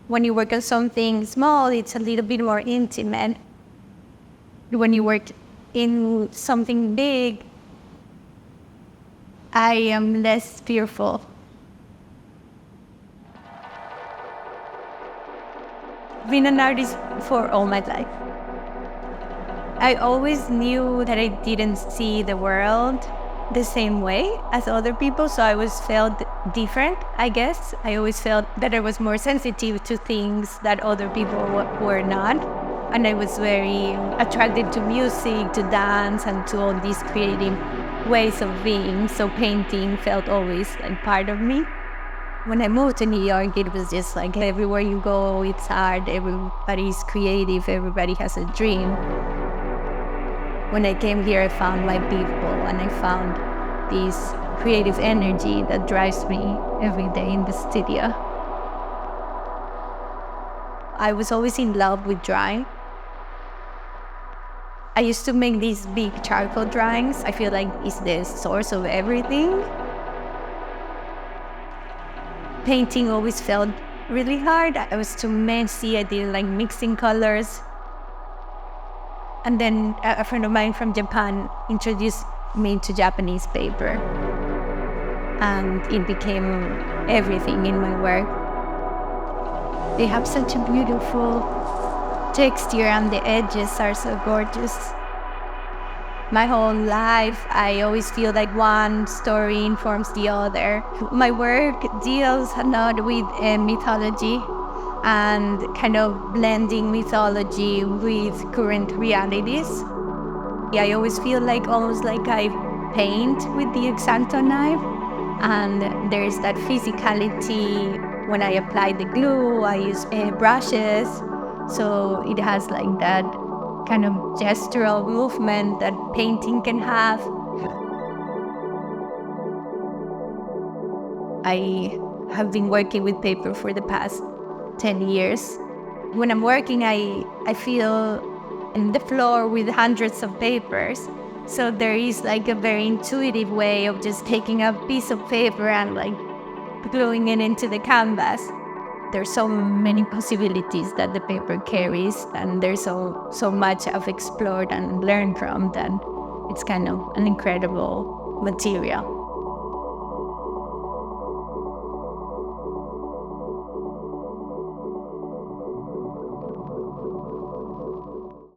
When you work on something small, it's a little bit more intimate. When you work in something big, I am less fearful. Been an artist for all my life. I always knew that I didn't see the world the same way as other people, so I always felt different, I guess. I always felt that I was more sensitive to things that other people were not. And I was very attracted to music, to dance, and to all these creative ways of being. So painting felt always like part of me. When I moved to New York, it was just like everywhere you go, it's art, everybody's creative, everybody has a dream. When I came here, I found my people, and I found this creative energy that drives me every day in the studio. I was always in love with drawing. I used to make these big charcoal drawings. I feel like it's the source of everything. Painting always felt really hard. I was too messy. I didn't like mixing colors. And then a friend of mine from Japan introduced me to Japanese paper. And it became everything in my work. They have such a beautiful texture, and the edges are so gorgeous. My whole life, I always feel like one story informs the other. My work deals a lot with mythology and kind of blending mythology with current realities. I always feel like almost like I paint with the X-Acto knife, and there's that physicality. When I apply the glue, I use brushes, so it has like that kind of gestural movement that painting can have. I have been working with paper for the past 10 years. When I'm working, I feel in the floor with hundreds of papers. So there is like a very intuitive way of just taking a piece of paper and like gluing it into the canvas. There's so many possibilities that the paper carries, and there's so much I've explored and learned from that it's kind of an incredible material.